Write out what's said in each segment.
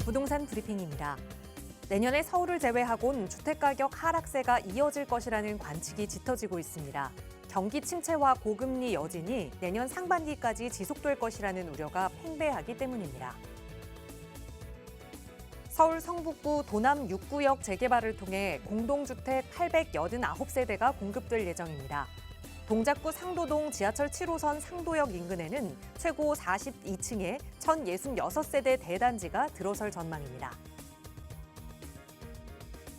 부동산 브리핑입니다. 내년에 서울을 제외하곤 주택가격 하락세가 이어질 것이라는 관측이 짙어지고 있습니다. 경기 침체와 고금리 여진이 내년 상반기까지 지속될 것이라는 우려가 팽배하기 때문입니다. 서울 성북구 도남 6구역 재개발을 통해 공동주택 889세대가 공급될 예정입니다. 동작구 상도동 지하철 7호선 상도역 인근에는 최고 42층의 1,066세대 대단지가 들어설 전망입니다.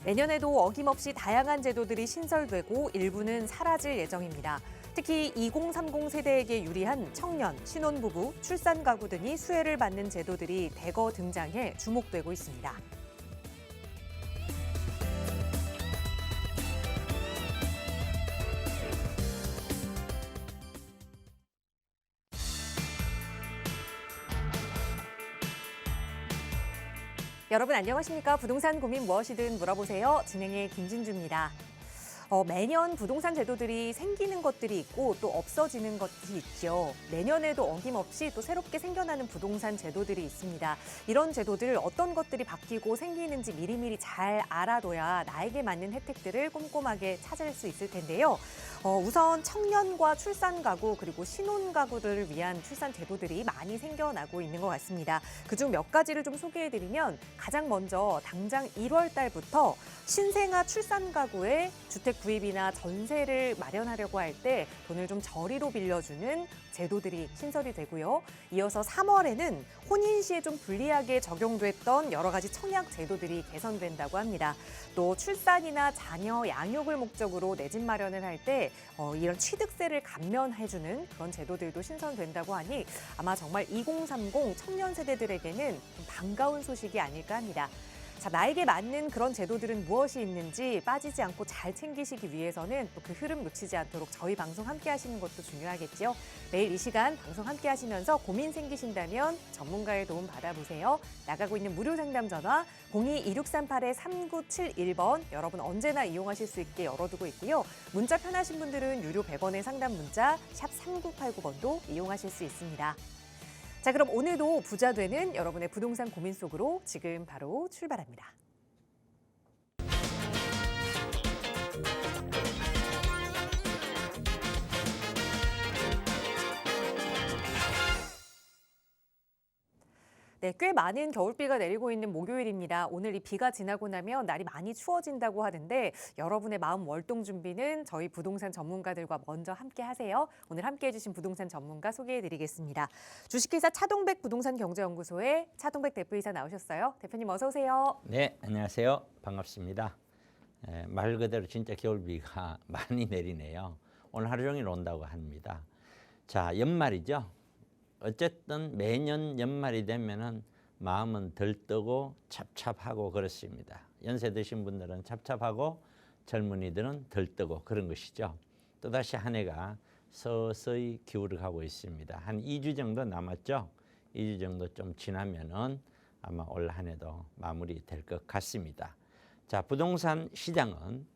내년에도 어김없이 다양한 제도들이 신설되고 일부는 사라질 예정입니다. 특히 2030 세대에게 유리한 청년, 신혼부부, 출산가구 등이 수혜를 받는 제도들이 대거 등장해 주목되고 있습니다. 여러분 안녕하십니까? 부동산 고민 무엇이든 물어보세요. 진행의 김진주입니다. 매년 부동산 제도들이 생기는 것들이 있고 또 없어지는 것이 있죠. 내년에도 어김없이 또 새롭게 생겨나는 부동산 제도들이 있습니다. 이런 제도들 어떤 것들이 바뀌고 생기는지 미리미리 잘 알아둬야 나에게 맞는 혜택들을 꼼꼼하게 찾을 수 있을 텐데요. 우선 청년과 출산가구 그리고 신혼가구들을 위한 출산 제도들이 많이 생겨나고 있는 것 같습니다. 그중 몇 가지를 좀 소개해드리면 가장 먼저 당장 1월 달부터 신생아 출산가구의 주택 구입이나 전세를 마련하려고 할 때 돈을 좀 저리로 빌려주는 제도들이 신설이 되고요. 이어서 3월에는 혼인 시에 좀 불리하게 적용됐던 여러 가지 청약 제도들이 개선된다고 합니다. 또 출산이나 자녀 양육을 목적으로 내 집 마련을 할 때 이런 취득세를 감면해주는 그런 제도들도 신설된다고 하니 아마 정말 2030 청년 세대들에게는 좀 반가운 소식이 아닐까 합니다. 자, 나에게 맞는 그런 제도들은 무엇이 있는지 빠지지 않고 잘 챙기시기 위해서는 또 그 흐름 놓치지 않도록 저희 방송 함께 하시는 것도 중요하겠죠. 매일 이 시간 방송 함께 하시면서 고민 생기신다면 전문가의 도움 받아보세요. 나가고 있는 무료 상담 전화 02-2638-3971번 여러분 언제나 이용하실 수 있게 열어두고 있고요. 문자 편하신 분들은 유료 100원의 상담 문자 샵 3989번도 이용하실 수 있습니다. 자, 그럼 오늘도 부자 되는 여러분의 부동산 고민 속으로 지금 바로 출발합니다. 네, 꽤 많은 겨울비가 내리고 있는 목요일입니다. 오늘 이 비가 지나고 나면 날이 많이 추워진다고 하는데 여러분의 마음 월동 준비는 저희 부동산 전문가들과 먼저 함께 하세요. 오늘 함께 해주신 부동산 전문가 소개해드리겠습니다. 주식회사 차동백 부동산경제연구소의 차동백 대표이사 나오셨어요. 대표님 어서 오세요. 네, 안녕하세요. 반갑습니다. 말 그대로 진짜 겨울비가 많이 내리네요. 오늘 하루 종일 온다고 합니다. 자, 연말이죠. 어쨌든 매년 연말이 되면은 마음은 들뜨고 찹찹하고 그렇습니다. 연세 드신 분들은 찹찹하고 젊은이들은 들뜨고 그런 것이죠. 또다시 한 해가 서서히 기울어가고 있습니다. 한 2주 정도 남았죠. 2주 정도 좀 지나면은 아마 올 한 해도 마무리될 것 같습니다. 자, 부동산 시장은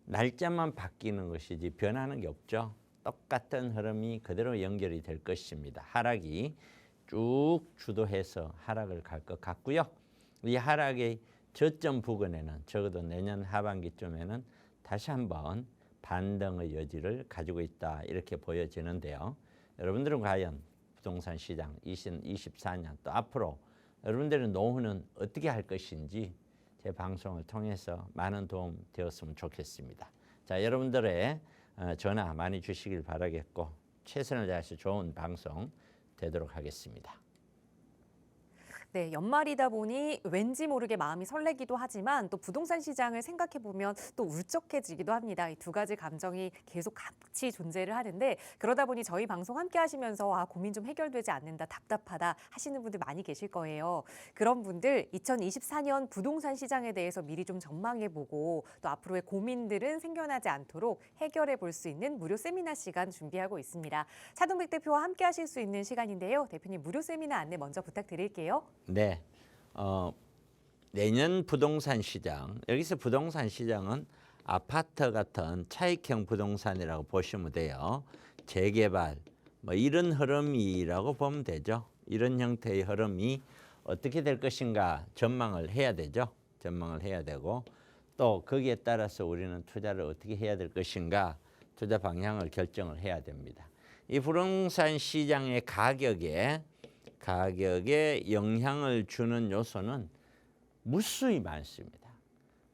날짜만 바뀌는 것이지 변하는 게 없죠. 똑같은 흐름이 그대로 연결이 될 것입니다. 하락이 쭉 주도해서 하락을 갈 것 같고요. 이 하락의 저점 부근에는 적어도 내년 하반기쯤에는 다시 한번 반등의 여지를 가지고 있다 이렇게 보여지는데요. 여러분들은 과연 부동산 시장 2024년 또 앞으로 여러분들의 노후는 어떻게 할 것인지 제 방송을 통해서 많은 도움 되었으면 좋겠습니다. 자, 여러분들의 전화 많이 주시길 바라겠고 최선을 다해서 좋은 방송 되도록 하겠습니다. 네, 연말이다 보니 왠지 모르게 마음이 설레기도 하지만 또 부동산 시장을 생각해보면 또 울적해지기도 합니다. 이 두 가지 감정이 계속 같이 존재를 하는데 그러다 보니 저희 방송 함께 하시면서 고민 좀 해결되지 않는다, 답답하다 하시는 분들 많이 계실 거예요. 그런 분들 2024년 부동산 시장에 대해서 미리 좀 전망해보고 또 앞으로의 고민들은 생겨나지 않도록 해결해 볼 수 있는 무료 세미나 시간 준비하고 있습니다. 차동백 대표와 함께 하실 수 있는 시간인데요. 대표님 무료 세미나 안내 먼저 부탁드릴게요. 네, 내년 부동산 시장, 여기서 부동산 시장은 아파트 같은 차익형 부동산이라고 보시면 돼요. 재개발, 뭐 이런 흐름이라고 보면 되죠. 이런 형태의 흐름이 어떻게 될 것인가 전망을 해야 되죠. 전망을 해야 되고 또 거기에 따라서 우리는 투자를 어떻게 해야 될 것인가 투자 방향을 결정을 해야 됩니다. 이 부동산 시장의 가격에 영향을 주는 요소는 무수히 많습니다.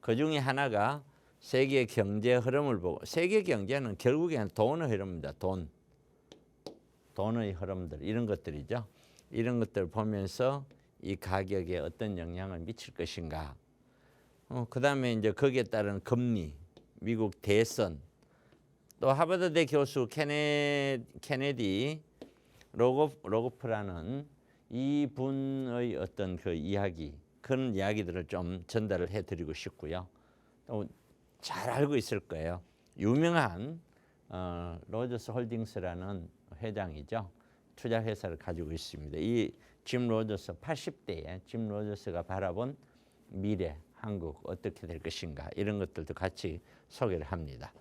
그 중에 하나가 세계 경제 흐름을 보고 세계 경제는 결국에는 돈의 흐름입니다. 돈의 흐름들 이런 것들이죠. 이런 것들을 보면서 이 가격에 어떤 영향을 미칠 것인가. 그다음에 이제 거기에 따른 금리, 미국 대선, 또 하버드대 교수 케네디 로고프라는 이분의 어떤 그 이야기, 그런 이야기들을 좀 전달을 해드리고 싶고요. 또 잘 알고 있을 거예요. 유명한 로저스 홀딩스라는 회장이죠. 투자 회사를 가지고 있습니다. 이 짐 로저스 80대에 짐 로저스가 바라본 미래 한국 어떻게 될 것인가 이런 것들도 같이 소개를 합니다.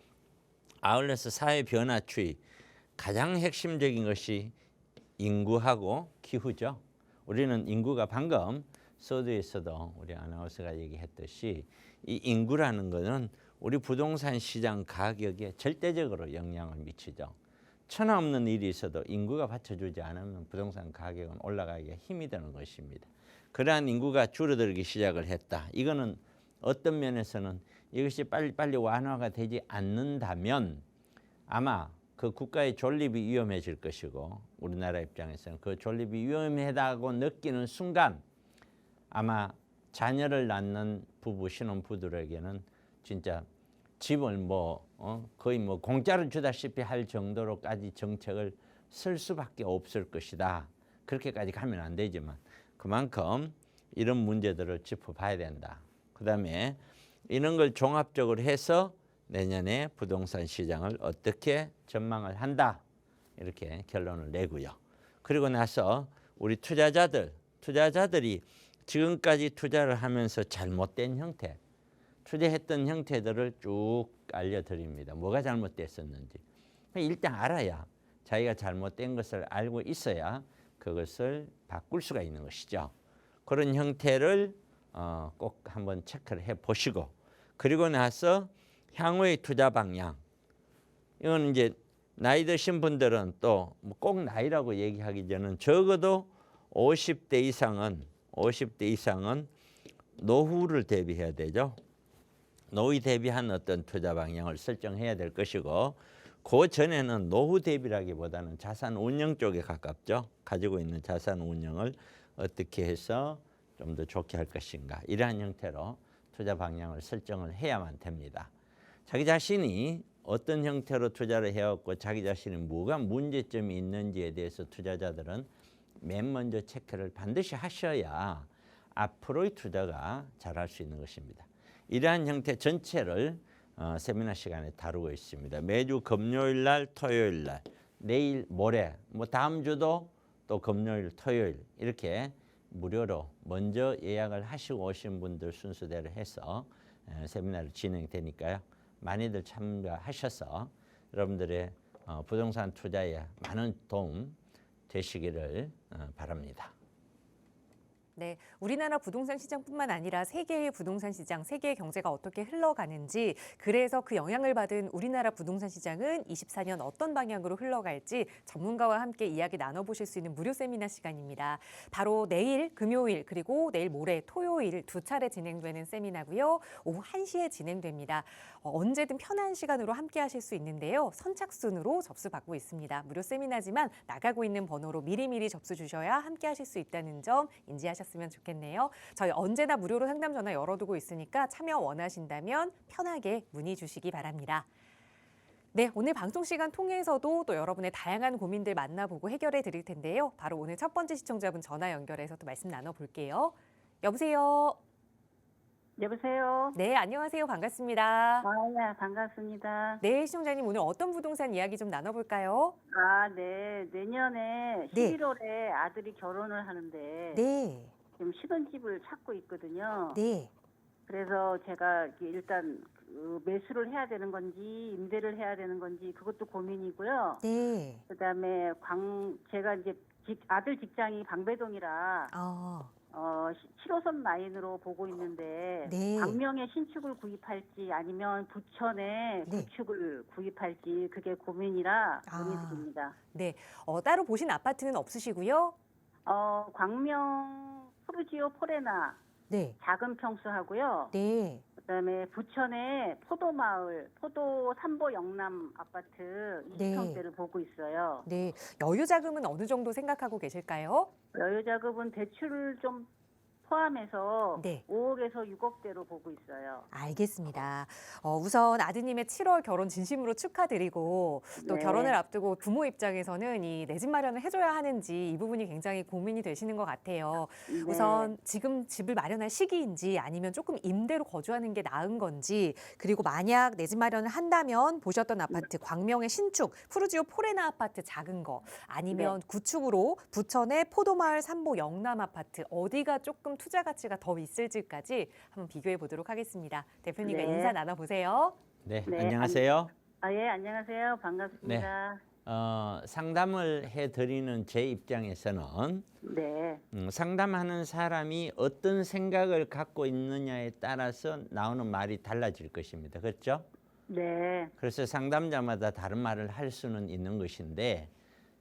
아울러서 사회 변화 추이 가장 핵심적인 것이 인구하고 기후죠. 우리는 인구가 방금 서두에서도 우리 아나운서가 얘기했듯이 이 인구라는 것은 우리 부동산 시장 가격에 절대적으로 영향을 미치죠. 천하 없는 일이 있어도 인구가 받쳐주지 않으면 부동산 가격은 올라가기가 힘이 드는 것입니다. 그러한 인구가 줄어들기 시작을 했다. 이거는 어떤 면에서는 이것이 빨리 완화가 되지 않는다면 아마 그 국가의 존립이 위험해질 것이고 우리나라 입장에서는 그 존립이 위험하다고 느끼는 순간 아마 자녀를 낳는 부부 신혼부부들에게는 진짜 집을 거의 공짜로 주다시피 할 정도로까지 정책을 쓸 수밖에 없을 것이다. 그렇게까지 가면 안 되지만 그만큼 이런 문제들을 짚어봐야 된다. 그다음에 이런 걸 종합적으로 해서 내년에 부동산 시장을 어떻게 전망을 한다. 이렇게 결론을 내고요. 그리고 나서 우리 투자자들이 지금까지 투자를 하면서 잘못된 형태, 투자했던 형태들을 쭉 알려드립니다. 뭐가 잘못됐었는지. 일단 알아야 자기가 잘못된 것을 알고 있어야 그것을 바꿀 수가 있는 것이죠. 그런 형태를 꼭 한번 체크를 해보시고 그리고 나서 향후의 투자 방향. 이건 이제 나이 드신 분들은 또 꼭 나이라고 얘기하기 전에 적어도 50대 이상은 노후를 대비해야 되죠. 노후 대비한 어떤 투자 방향을 설정해야 될 것이고 그 전에는 노후 대비라기보다는 자산 운용 쪽에 가깝죠. 가지고 있는 자산 운용을 어떻게 해서 좀 더 좋게 할 것인가. 이러한 형태로 투자 방향을 설정을 해야만 됩니다. 자기 자신이 어떤 형태로 투자를 해왔고 자기 자신이 뭐가 문제점이 있는지에 대해서 투자자들은 맨 먼저 체크를 반드시 하셔야 앞으로의 투자가 잘할 수 있는 것입니다. 이러한 형태 전체를 세미나 시간에 다루고 있습니다. 매주 금요일 날, 토요일 날, 내일, 모레, 다음 주도 또 금요일, 토요일 이렇게 무료로 먼저 예약을 하시고 오신 분들 순서대로 해서 세미나를 진행되니까요. 많이들 참가하셔서 여러분들의 부동산 투자에 많은 도움 되시기를 바랍니다. 네, 우리나라 부동산 시장뿐만 아니라 세계의 부동산 시장, 세계의 경제가 어떻게 흘러가는지, 그래서 그 영향을 받은 우리나라 부동산 시장은 24년 어떤 방향으로 흘러갈지 전문가와 함께 이야기 나눠보실 수 있는 무료 세미나 시간입니다. 바로 내일 금요일 그리고 내일 모레 토요일 두 차례 진행되는 세미나고요. 오후 1시에 진행됩니다. 언제든 편한 시간으로 함께 하실 수 있는데요. 선착순으로 접수받고 있습니다. 무료 세미나지만 나가고 있는 번호로 미리미리 접수 주셔야 함께 하실 수 있다는 점 인지하셨으면 좋겠네요. 저희 언제나 무료로 상담 전화 열어두고 있으니까 참여 원하신다면 편하게 문의 주시기 바랍니다. 네, 오늘 방송 시간 통해서도 또 여러분의 다양한 고민들 만나보고 해결해 드릴 텐데요. 바로 오늘 첫 번째 시청자분 전화 연결해서 또 말씀 나눠볼게요. 여보세요? 여보세요? 네, 안녕하세요. 반갑습니다. 네, 반갑습니다. 네, 시청자님 오늘 어떤 부동산 이야기 좀 나눠볼까요? 네. 내년에 네. 11월에 아들이 결혼을 하는데 네, 지금 신혼집을 찾고 있거든요. 네, 그래서 제가 일단 매수를 해야 되는 건지 임대를 해야 되는 건지 그것도 고민이고요. 네, 그다음에 제가 이제 아들 직장이 방배동이라 아, 7호선 라인으로 보고 있는데 네. 광명에 신축을 구입할지 아니면 부천에 네. 구축을 구입할지 그게 고민이라 아. 문의드립니다. 네. 따로 보신 아파트는 없으시고요? 광명 푸르지오 포레나 네. 작은 평수하고요. 네. 그다음에 부천에 포도마을, 포도 삼보 영남 아파트 네. 20평대를 보고 있어요. 네. 여유 자금은 어느 정도 생각하고 계실까요? 여유 자금은 대출을 좀 포함해서 네. 5억에서 6억대로 보고 있어요. 알겠습니다. 우선 아드님의 7월 결혼 진심으로 축하드리고 또 네. 결혼을 앞두고 부모 입장에서는 이 내 집 마련을 해줘야 하는지 이 부분이 굉장히 고민이 되시는 것 같아요. 네. 우선 지금 집을 마련할 시기인지 아니면 조금 임대로 거주하는 게 나은 건지 그리고 만약 내 집 마련을 한다면 보셨던 아파트 광명의 신축 푸르지오 포레나 아파트 작은 거 아니면 구축으로 부천의 포도마을 삼보 영남 아파트 어디가 조금 투자 가치가 더 있을지까지 한번 비교해 보도록 하겠습니다. 대표님과 네. 인사 나눠보세요. 네, 네, 안녕하세요. 예, 안녕하세요. 반갑습니다. 상담을 해드리는 제 입장에서는 네. 상담하는 사람이 어떤 생각을 갖고 있느냐에 따라서 나오는 말이 달라질 것입니다. 그렇죠? 네. 그래서 상담자마다 다른 말을 할 수는 있는 것인데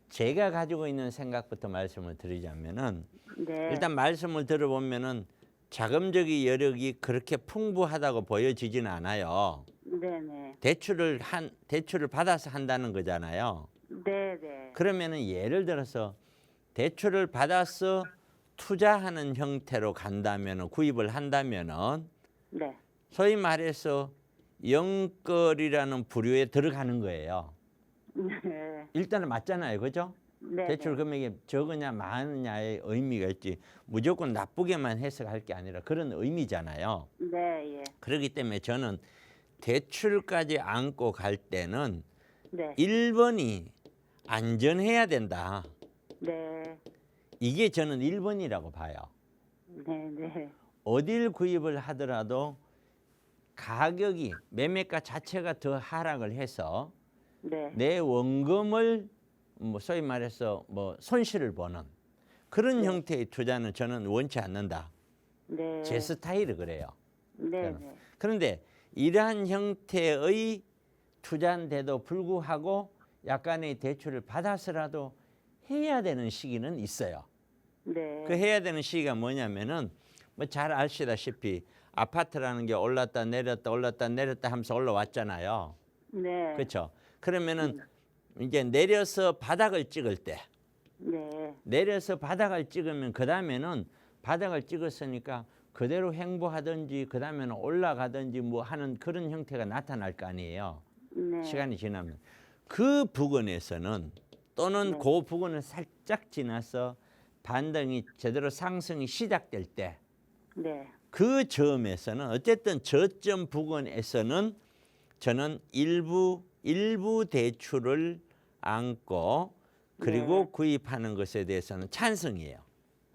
제가 가지고 있는 생각부터 말씀을 드리자면은 네. 일단 말씀을 들어보면은 자금적인 여력이 그렇게 풍부하다고 보여지지는 않아요. 네네. 대출을 받아서 한다는 거잖아요. 네네. 그러면은 예를 들어서 대출을 받아서 투자하는 형태로 간다면은 구입을 한다면은 네. 소위 말해서 영끌이라는 부류에 들어가는 거예요. 네. 일단은 맞잖아요, 그죠? 네. 대출 금액이 적으냐 많으냐의 의미가 있지 무조건 나쁘게만 해석할 게 아니라 그런 의미잖아요. 네. 예. 그렇기 때문에 저는 대출까지 안고 갈 때는 네. 1번이 안전해야 된다. 네. 이게 저는 1번이라고 봐요. 네. 어딜 구입을 하더라도 가격이 매매가 자체가 더 하락을 해서 네. 내 원금을 소위 말해서 손실을 보는 그런 네. 형태의 투자는 저는 원치 않는다. 네. 제 스타일이 그래요. 네. 그런데 이러한 형태의 투자인데도 불구하고 약간의 대출을 받아서라도 해야 되는 시기는 있어요. 네. 그 해야 되는 시기가 뭐냐면은 잘 아시다시피 아파트라는 게 올랐다 내렸다 올랐다 내렸다 하면서 올라왔잖아요. 네. 그렇죠? 그러면은 이제 내려서 바닥을 찍을 때 네. 내려서 바닥을 찍으면 그다음에는 바닥을 찍었으니까 그대로 행보하든지 그다음에는 올라가든지 뭐 하는 그런 형태가 나타날 거 아니에요. 네. 시간이 지나면 그 부근에서는 또는 네. 그 부근을 살짝 지나서 반등이 제대로 상승이 시작될 때 네. 그 점에서는 어쨌든 저점 부근에서는 저는 일부 대출을 안고 그리고 네. 구입하는 것에 대해서는 찬성이에요.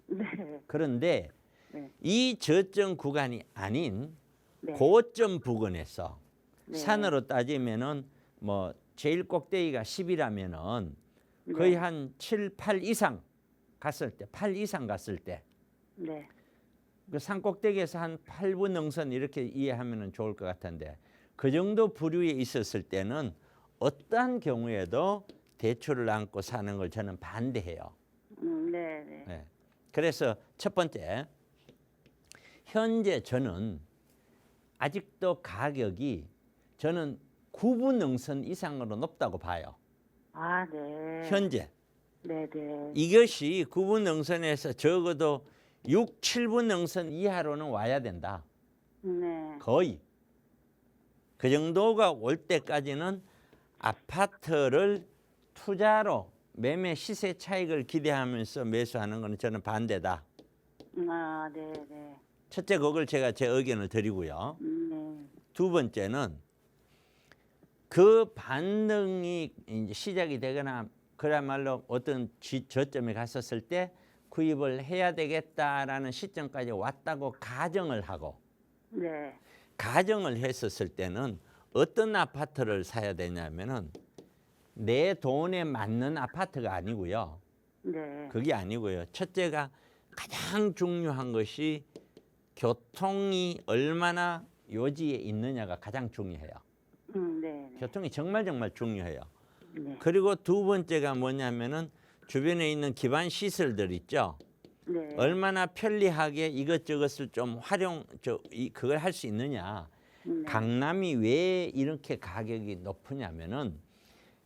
네. 그런데 네. 이 저점 구간이 아닌 네. 고점 부근에서 네. 산으로 따지면은 제일 꼭대기가 10이라면은 거의 네. 한 7, 8 이상 갔을 때, 8 이상 갔을 때 네. 그 산 꼭대기에서 한 8분 능선 이렇게 이해하면 좋을 것 같은데 그 정도 부류에 있었을 때는 어떠한 경우에도 대출을 안고 사는 걸 저는 반대해요. 네. 네. 네. 그래서 첫 번째, 현재 저는 아직도 가격이 저는 9분 능선 이상으로 높다고 봐요. 아, 네. 현재. 네. 네. 이것이 9분 능선에서 적어도 6, 7분 능선 이하로는 와야 된다. 네. 거의. 그 정도가 올 때까지는 아파트를 투자로 매매 시세 차익을 기대하면서 매수하는 것은 저는 반대다. 아, 네. 네. 첫째 그걸 제가 제 의견을 드리고요. 네. 두 번째는 그 반등이 이제 시작이 되거나 그야말로 어떤 저점에 갔었을 때 구입을 해야 되겠다라는 시점까지 왔다고 가정을 하고 네. 가정을 했었을 때는 어떤 아파트를 사야 되냐면은 내 돈에 맞는 아파트가 아니고요. 네. 그게 아니고요. 첫째가 가장 중요한 것이 교통이 얼마나 요지에 있느냐가 가장 중요해요. 네. 교통이 정말 중요해요. 네. 그리고 두 번째가 뭐냐면은 주변에 있는 기반 시설들 있죠. 네. 얼마나 편리하게 이것저것을 좀 그걸 할 수 있느냐. 네. 강남이 왜 이렇게 가격이 높으냐면은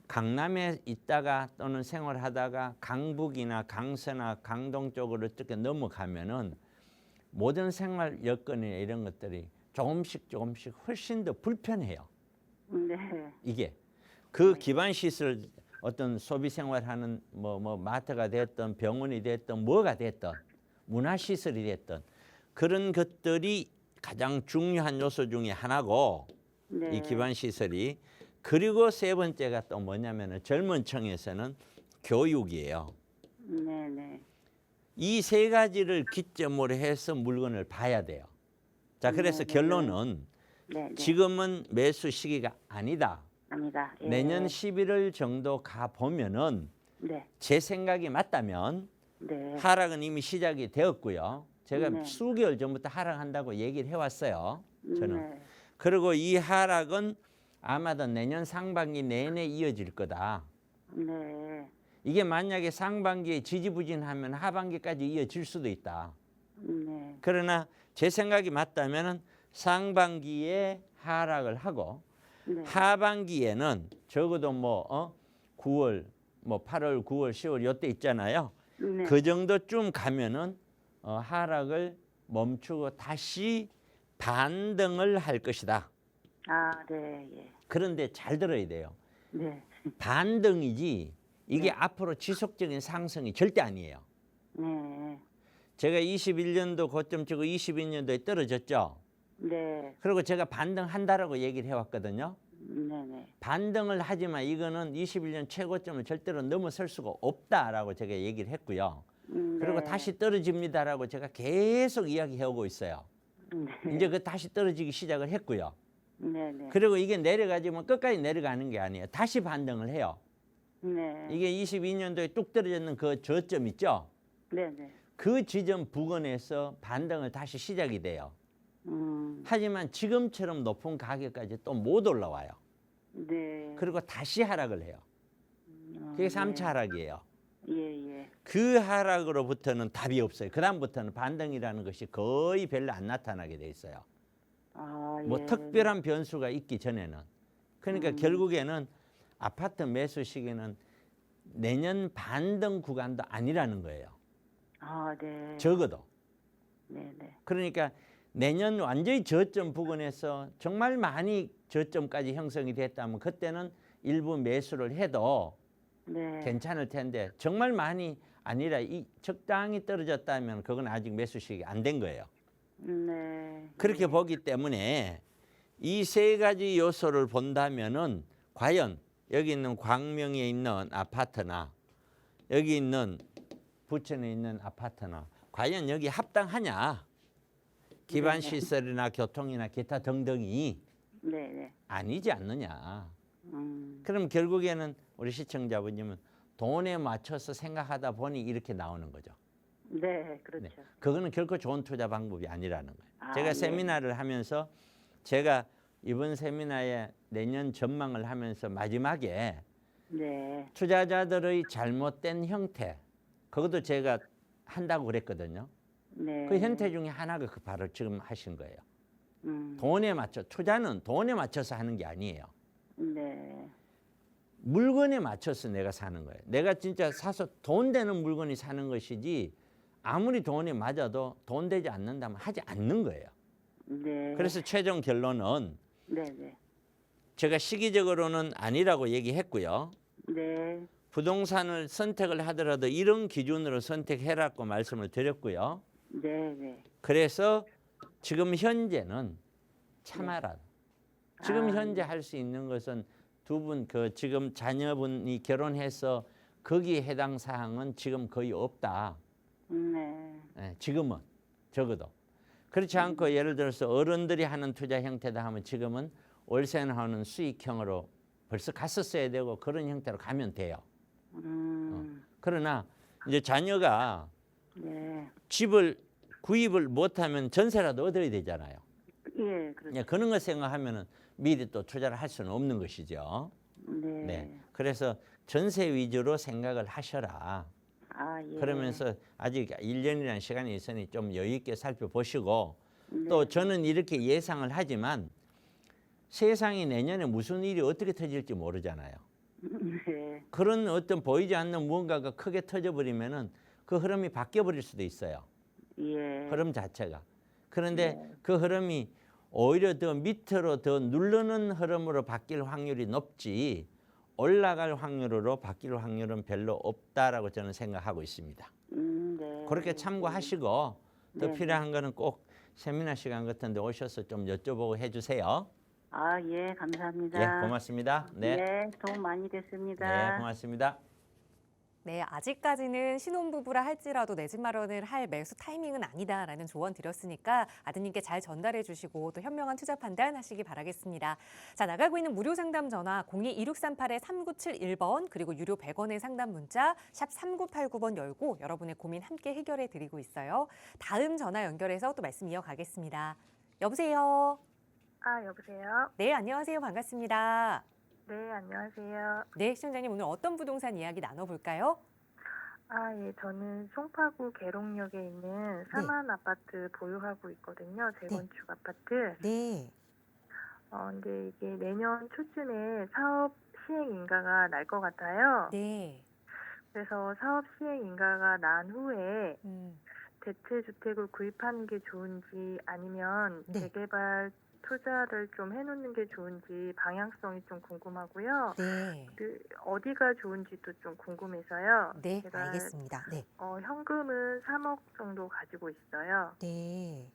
강남에 있다가 또는 생활하다가 강북이나 강서나 강동 쪽으로 어떻게 넘어가면은 모든 생활 여건이나 이런 것들이 조금씩 훨씬 더 불편해요. 네. 이게 그 기반 시설 어떤 소비 생활하는 뭐 마트가 됐든 병원이 됐든 뭐가 됐든 문화 시설이 됐든 그런 것들이 가장 중요한 요소 중에 하나고 네. 이 기반 시설이. 그리고 세 번째가 또 뭐냐면은 젊은 층에서는 교육이에요. 네. 네. 이 세 가지를 기점으로 해서 물건을 봐야 돼요. 자, 그래서 네. 결론은 네. 네. 지금은 매수 시기가 아니다. 아니다. 예. 내년 11월 정도 가 보면은 네. 제 생각이 맞다면 네. 하락은 이미 시작이 되었고요. 제가 네. 수개월 전부터 하락한다고 얘기를 해왔어요. 저는. 네. 그리고 이 하락은 아마도 내년 상반기 내내 이어질 거다. 네. 이게 만약에 상반기에 지지부진하면 하반기까지 이어질 수도 있다. 네. 그러나 제 생각이 맞다면 상반기에 하락을 하고 네. 하반기에는 적어도 9월, 8월, 9월, 10월 요때 있잖아요. 네. 그 정도쯤 가면은 하락을 멈추고 다시 반등을 할 것이다. 아, 네. 예. 그런데 잘 들어야 돼요. 네. 반등이지 이게 네. 앞으로 지속적인 상승이 절대 아니에요. 네. 제가 21년도 고점 치고 22년도에 떨어졌죠. 네. 그리고 제가 반등한다라고 얘기를 해왔거든요. 네. 네. 반등을 하지만 이거는 21년 최고점을 절대로 넘어설 수가 없다라고 제가 얘기를 했고요. 그리고 네. 다시 떨어집니다라고 제가 계속 이야기해오고 있어요. 네. 이제 그 다시 떨어지기 시작을 했고요. 네. 네. 그리고 이게 내려가지만 끝까지 내려가는 게 아니에요. 다시 반등을 해요. 네. 이게 22년도에 뚝 떨어졌는 그 저점 있죠. 네. 네. 그 지점 부근에서 반등을 다시 시작이 돼요. 하지만 지금처럼 높은 가격까지 또 못 올라와요. 네. 그리고 다시 하락을 해요. 그게 3차 하락이에요. 예, 예. 그 하락으로부터는 답이 없어요. 그 다음부터는 반등이라는 것이 거의 별로 안 나타나게 돼 있어요. 아, 뭐 예. 특별한 변수가 있기 전에는. 그러니까 결국에는 아파트 매수 시기는 내년 반등 구간도 아니라는 거예요. 아, 네. 적어도. 네, 네. 그러니까 내년 완전히 저점 부근에서 정말 많이 저점까지 형성이 됐다면 그때는 일부 매수를 해도 네. 괜찮을 텐데 정말 많이 아니라 이 적당히 떨어졌다면 그건 아직 매수 시기가 안 된 거예요. 네. 그렇게 보기 때문에 이 세 가지 요소를 본다면은 과연 여기 있는 광명에 있는 아파트나 여기 있는 부천에 있는 아파트나 과연 여기 합당하냐? 기반 시설이나 교통이나 기타 등등이 네, 네. 아니지 않느냐. 음. 그럼 결국에는 우리 시청자분님은 돈에 맞춰서 생각하다 보니 이렇게 나오는 거죠. 네, 그렇죠. 네. 그거는 결코 좋은 투자 방법이 아니라는 거예요. 아, 제가 네. 세미나를 하면서 제가 이번 세미나에 내년 전망을 하면서 마지막에 네. 투자자들의 잘못된 형태 그것도 제가 한다고 그랬거든요. 네. 그 형태 중에 하나가 그 바로 지금 하신 거예요. 음. 돈에 맞춰 투자는 돈에 맞춰서 하는 게 아니에요. 네. 물건에 맞춰서 내가 사는 거예요. 내가 진짜 사서 돈 되는 물건이 사는 것이지 아무리 돈이 맞아도 돈 되지 않는다면 하지 않는 거예요. 네. 그래서 최종 결론은 네, 네. 제가 시기적으로는 아니라고 얘기했고요. 네. 부동산을 선택을 하더라도 이런 기준으로 선택해라고 말씀을 드렸고요. 네, 네. 그래서 지금 현재는 참아라. 지금 아, 현재 할 수 있는 것은 두 분 그 지금 자녀분이 결혼해서 거기에 해당 사항은 지금 거의 없다. 네. 예, 지금은 적어도 그렇지 않고 예를 들어서 어른들이 하는 투자 형태다 하면 지금은 월세하는 수익형으로 벌써 갔었어야 되고 그런 형태로 가면 돼요. 그러나 이제 자녀가 네. 집을 구입을 못하면 전세라도 얻어야 되잖아요. 예, 그렇죠. 예, 그런 거 생각하면은 미리 또 투자를 할 수는 없는 것이죠. 네. 네. 그래서 전세 위주로 생각을 하셔라. 아, 예. 그러면서 아직 1년이라는 시간이 있으니 좀 여유 있게 살펴보시고 네. 또 저는 이렇게 예상을 하지만 세상이 내년에 무슨 일이 어떻게 터질지 모르잖아요. 네. 그런 어떤 보이지 않는 무언가가 크게 터져버리면은 그 흐름이 바뀌어버릴 수도 있어요. 예. 흐름 자체가. 그런데 네. 그 흐름이 오히려 더 밑으로 더 누르는 흐름으로 바뀔 확률이 높지 올라갈 확률로 바뀔 확률은 별로 없다라고 저는 생각하고 있습니다. 네. 그렇게 참고하시고 더 네. 필요한 거는 꼭 세미나 시간 같은 데 오셔서 좀 여쭤보고 해주세요. 아, 예, 감사합니다. 예, 고맙습니다. 네, 네, 도움 많이 됐습니다. 네, 고맙습니다. 네, 아직까지는 신혼부부라 할지라도 내 집 마련을 할 매수 타이밍은 아니다라는 조언 드렸으니까 아드님께 잘 전달해 주시고 또 현명한 투자 판단 하시기 바라겠습니다. 자, 나가고 있는 무료 상담 전화 02-2638-3971번 그리고 유료 100원의 상담 문자 샵 3989번 열고 여러분의 고민 함께 해결해 드리고 있어요. 다음 전화 연결해서 또 말씀 이어가겠습니다. 여보세요? 아, 여보세요? 네, 안녕하세요. 반갑습니다. 네, 안녕하세요. 네, 시청자님 오늘 어떤 부동산 이야기 나눠볼까요? 아, 예, 저는 송파구 계룡역에 있는 사만 아파트 보유하고 있거든요. 재건축 아파트. 네. 근데 이게 내년 초쯤에 사업 시행 인가가 날 것 같아요. 네. 그래서 사업 시행 인가가 난 후에 음. 대체 주택을 구입하는 게 좋은지 아니면 네. 재개발 투자를 좀 해놓는 게 좋은지 방향성이 좀 궁금하고요. 네. 어디가 좋은지도 좀 궁금해서요. 네, 제가 알겠습니다. 네. 현금은 3억 정도 가지고 있어요. 네.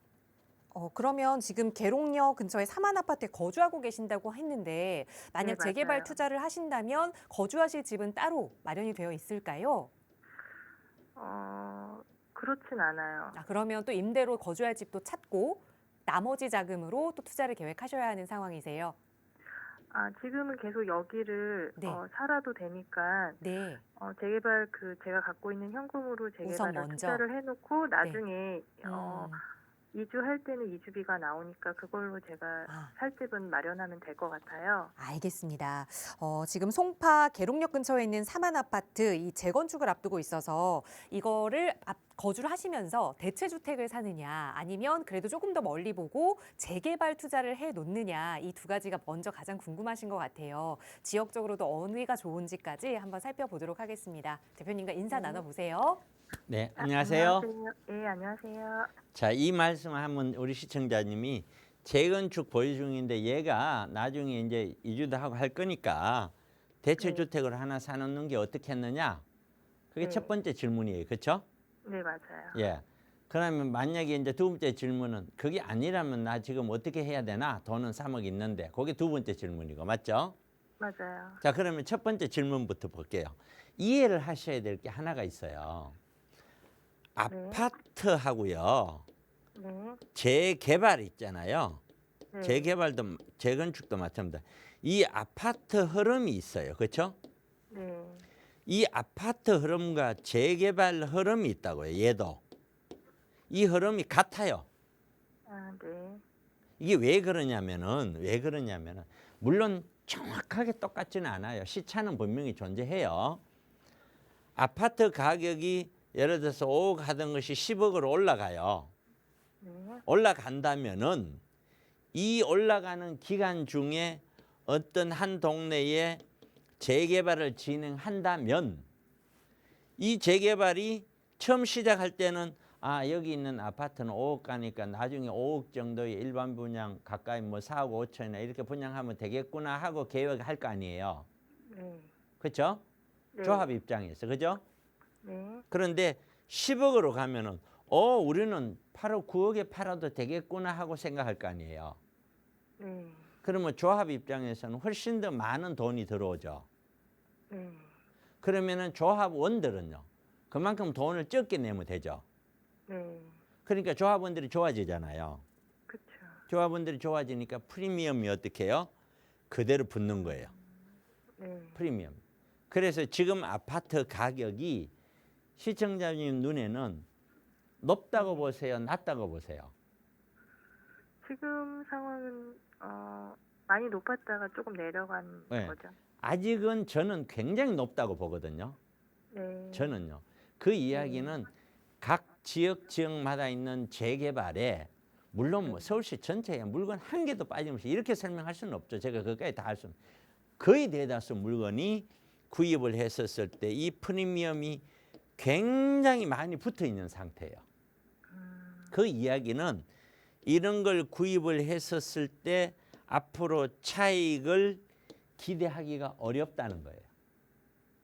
그러면 지금 계룡역 근처에 사만 아파트에 거주하고 계신다고 했는데 만약 네, 재개발 맞아요. 투자를 하신다면 거주하실 집은 따로 마련이 되어 있을까요? 그렇진 않아요. 그러면 또 임대로 거주할 집도 찾고 나머지 자금으로 또 투자를 계획하셔야 하는 상황이세요. 지금은 계속 여기를 네. 살아도 되니까 네. 재개발 제가 갖고 있는 현금으로 재개발을 먼저. 투자를 해놓고 나중에 음. 이주할 때는 이주비가 나오니까 그걸로 제가 살 집은 마련하면 될 것 같아요. 알겠습니다. 지금 송파 계룡역 근처에 있는 사만 아파트 이 재건축을 앞두고 있어서 이거를 거주를 하시면서 대체주택을 사느냐 아니면 그래도 조금 더 멀리 보고 재개발 투자를 해 놓느냐 이 두 가지가 먼저 가장 궁금하신 것 같아요. 지역적으로도 어디가 좋은지까지 한번 살펴보도록 하겠습니다. 대표님과 인사 나눠보세요. 네, 안녕하세요. 네, 안녕하세요. 자, 이 말씀을 하면 우리 시청자님이 재건축 보유 중인데 얘가 나중에 이제 이주도 하고 할 거니까 대체 주택을 하나 사놓는 게 어떻겠느냐? 그게 네. 첫 번째 질문이에요. 그렇죠? 네, 맞아요. 예. 그러면 만약에 이제 두 번째 질문은 그게 아니라면 나 지금 어떻게 해야 되나? 돈은 3억 있는데. 그게 두 번째 질문이고. 맞죠? 맞아요. 자, 그러면 첫 번째 질문부터 볼게요. 이해를 하셔야 될 게 하나가 있어요. 아파트하고요. 네. 재개발 있잖아요. 네. 재개발도 재건축도 마찬가지입니다. 이 아파트 흐름이 있어요. 그렇죠? 네. 이 아파트 흐름과 재개발 흐름이 있다고요. 얘도. 이 흐름이 같아요. 네. 이게 왜 그러냐면은 물론 정확하게 똑같지는 않아요. 시차는 분명히 존재해요. 아파트 가격이 예를 들어서 5억 하던 것이 10억으로 올라가요. 네. 올라간다면은 이 올라가는 기간 중에 어떤 한 동네에 재개발을 진행한다면 이 재개발이 처음 시작할 때는 여기 있는 아파트는 5억 가니까 나중에 5억 정도의 일반 분양 가까이 뭐 4억 5천이나 이렇게 분양하면 되겠구나 하고 계획할 거 아니에요. 네. 그렇죠? 네. 조합 입장에서. 그죠? 네. 그런데 10억으로 가면은 우리는 8억 9억에 팔아도 되겠구나 하고 생각할 거 아니에요. 네. 그러면 조합 입장에서는 훨씬 더 많은 돈이 들어오죠. 네. 그러면은 조합원들은요. 그만큼 돈을 적게 내면 되죠. 네. 그러니까 조합원들이 좋아지잖아요. 그렇죠. 조합원들이 좋아지니까 프리미엄이 어떻게 해요? 그대로 붙는 거예요. 네. 프리미엄. 그래서 지금 아파트 가격이 시청자님 눈에는 높다고 보세요? 낮다고 보세요? 지금 상황은 많이 높았다가 조금 내려간 네. 거죠. 아직은 저는 굉장히 높다고 보거든요. 네. 저는요. 그 이야기는 각 지역마다 있는 재개발에 물론 뭐 서울시 전체에 물건 한 개도 빠짐없이 이렇게 설명할 수는 없죠. 제가 그까지 다 할 수는. 거의 대다수 물건이 구입을 했었을 때 이 프리미엄이 굉장히 많이 붙어 있는 상태예요. 그 이야기는 이런 걸 구입을 했었을 때 앞으로 차익을 기대하기가 어렵다는 거예요.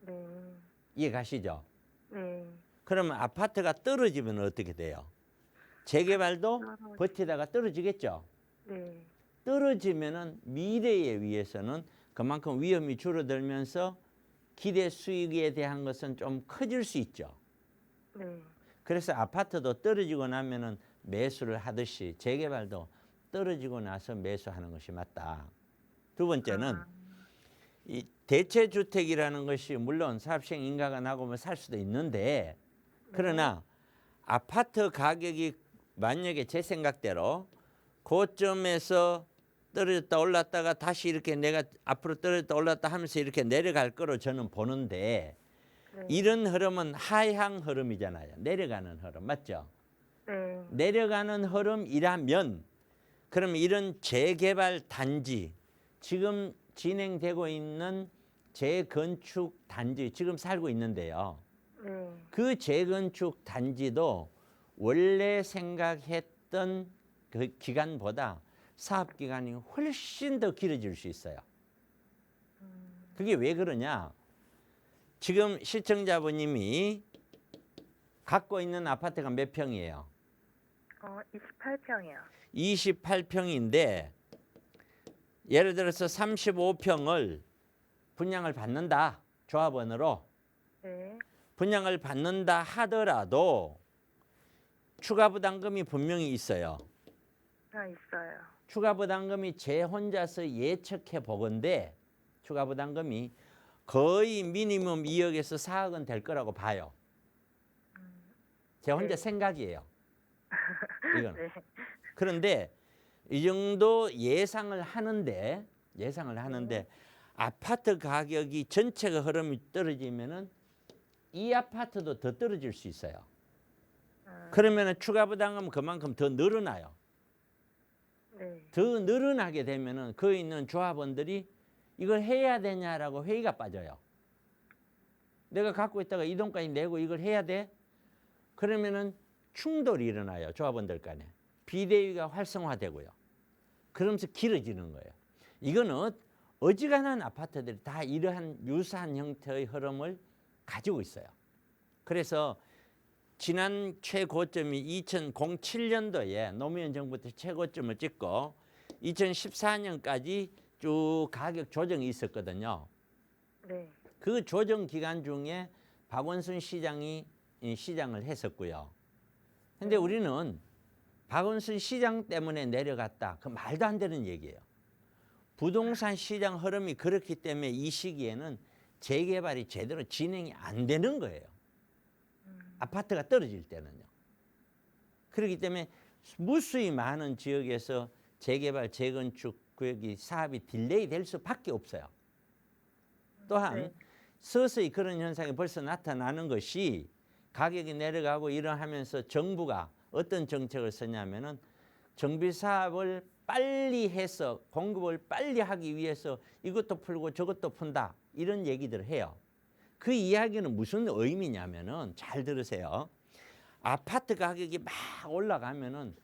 네. 이해 가시죠? 네. 그러면 아파트가 떨어지면 어떻게 돼요? 재개발도 버티다가 떨어지겠죠? 네. 떨어지면은 미래에 위해서는 그만큼 위험이 줄어들면서 기대 수익에 대한 것은 좀 커질 수 있죠. 네. 그래서 아파트도 떨어지고 나면은 매수를 하듯이 재개발도 떨어지고 나서 매수하는 것이 맞다. 두 번째는 이 대체주택이라는 것이 물론 사업시행 인가가 나고 살 수도 있는데 그러나 아파트 가격이 만약에 제 생각대로 고점에서 떨어졌다 올랐다가 다시 이렇게 내가 앞으로 떨어졌다 올랐다 하면서 이렇게 내려갈 거로 저는 보는데 네. 이런 흐름은 하향 흐름이잖아요. 내려가는 흐름 맞죠? 네. 내려가는 흐름이라면 그럼 이런 재개발 단지 지금 진행되고 있는 재건축 단지 지금 살고 있는데요. 네. 그 재건축 단지도 원래 생각했던 그 기간보다 사업 기간이 훨씬 더 길어질 수 있어요. 그게 왜 그러냐? 지금 시청자분님이 갖고 있는 아파트가 몇 평이에요? 28평이요. 28평인데 예를 들어서 35평을 분양을 받는다. 조합원으로 네. 분양을 받는다 하더라도 추가 부담금이 분명히 있어요. 있어요. 추가 부담금이 제 혼자서 예측해 보건데 추가 부담금이 거의 미니멈 2억에서 4억은 될 거라고 봐요. 제 혼자 네. 생각이에요. 이건. 네. 그런데 이 정도 예상을 하는데 아파트 가격이 전체가 흐름이 떨어지면은 이 아파트도 더 떨어질 수 있어요. 그러면은 추가 부담금은 그만큼 더 늘어나요. 네. 더 늘어나게 되면은 거기 있는 조합원들이 이걸 해야 되냐라고 회의가 빠져요. 내가 갖고 있다가 이 돈까지 내고 이걸 해야 돼? 그러면은 충돌이 일어나요. 조합원들 간에. 비대위가 활성화되고요. 그러면서 길어지는 거예요. 이거는 어지간한 아파트들이 다 이러한 유사한 형태의 흐름을 가지고 있어요. 그래서 지난 최고점이 2007년도에 노무현 정부 때 최고점을 찍고 2014년까지 쭉 가격 조정이 있었거든요. 네. 그 조정 기간 중에 박원순 시장이 시장을 했었고요. 근데 우리는 박원순 시장 때문에 내려갔다. 그 말도 안 되는 얘기예요. 부동산 시장 흐름이 그렇기 때문에 이 시기에는 재개발이 제대로 진행이 안 되는 거예요. 아파트가 떨어질 때는요. 그렇기 때문에 무수히 많은 지역에서 재개발, 재건축 구역이 사업이 딜레이 될 수밖에 없어요. 또한 네. 서서히 그런 현상이 벌써 나타나는 것이 가격이 내려가고 이러하면서 정부가 어떤 정책을 쓰냐면은 정비 사업을 빨리 해서 공급을 빨리 하기 위해서 이것도 풀고 저것도 푼다 이런 얘기들을 해요. 그 이야기는 무슨 의미냐면은 잘 들으세요. 아파트 가격이 막 올라가면은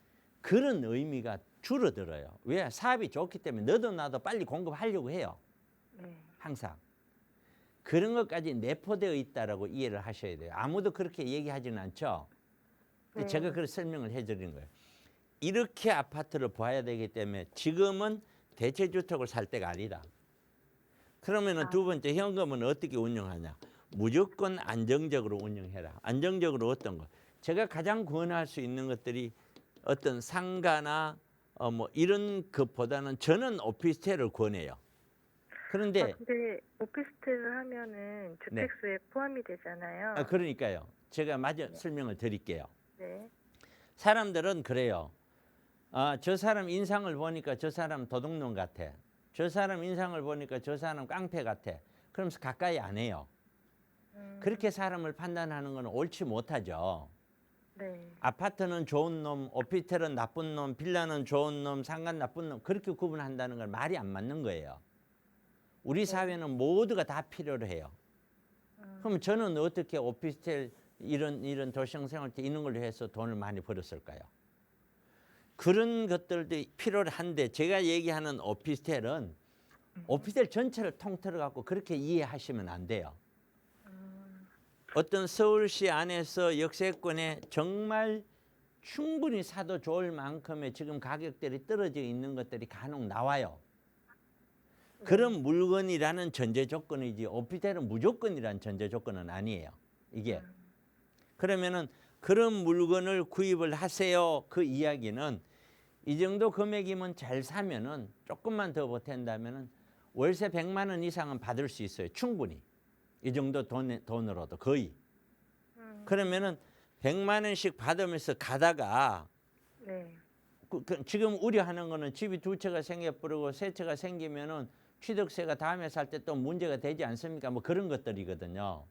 그런 의미가 줄어들어요. 왜? 사업이 좋기 때문에 너도 나도 빨리 공급하려고 해요. 네. 항상. 그런 것까지 내포되어 있다라고 이해를 하셔야 돼요. 아무도 그렇게 얘기하지는 않죠. 네. 제가 그걸 설명을 해드린 거예요. 이렇게 아파트를 봐야 되기 때문에 지금은 대체주택을 살 때가 아니다. 그러면은 두 번째 현금은 어떻게 운영하냐? 무조건 안정적으로 운영해라. 안정적으로 어떤 거? 제가 가장 권할 수 있는 것들이 어떤 상가나 뭐 이런 것보다는 저는 오피스텔을 권해요. 그런데 근데 오피스텔을 하면은 주택수에 포함이 되잖아요. 그러니까요. 제가 마저 설명을 드릴게요. 네. 사람들은 그래요. 저 사람 인상을 보니까 저 사람 도둑놈 같아. 저 사람 인상을 보니까 저 사람 깡패 같아. 그러면서 가까이 안 해요. 그렇게 사람을 판단하는 건 옳지 못하죠. 네. 아파트는 좋은 놈, 오피스텔은 나쁜 놈, 빌라는 좋은 놈, 상가 나쁜 놈 그렇게 구분한다는 건 말이 안 맞는 거예요. 우리 사회는 모두가 다 필요로 해요. 그럼 저는 어떻게 오피스텔 이런 도시형 생활때 이런 걸 해서 돈을 많이 벌었을까요? 그런 것들도 필요로 한데 제가 얘기하는 오피스텔은 오피스텔 전체를 통틀어 갖고 그렇게 이해하시면 안 돼요. 어떤 서울시 안에서 역세권에 정말 충분히 사도 좋을 만큼의 지금 가격들이 떨어져 있는 것들이 간혹 나와요. 그런 물건이라는 전제 조건이지 오피스텔은 무조건이라는 전제 조건은 아니에요. 이게. 그러면은 그런 물건을 구입을 하세요. 그 이야기는 이 정도 금액이면 잘 사면은 조금만 더 보탠다면은 월세 100만 원 이상은 받을 수 있어요. 충분히. 이 정도 돈으로도 거의. 그러면은 100만 원씩 받으면서 가다가 네. 지금 우려하는 거는 집이 두 채가 생겨버리고 세 채가 생기면은 취득세가 다음에 살 때 또 문제가 되지 않습니까? 뭐 그런 것들이거든요.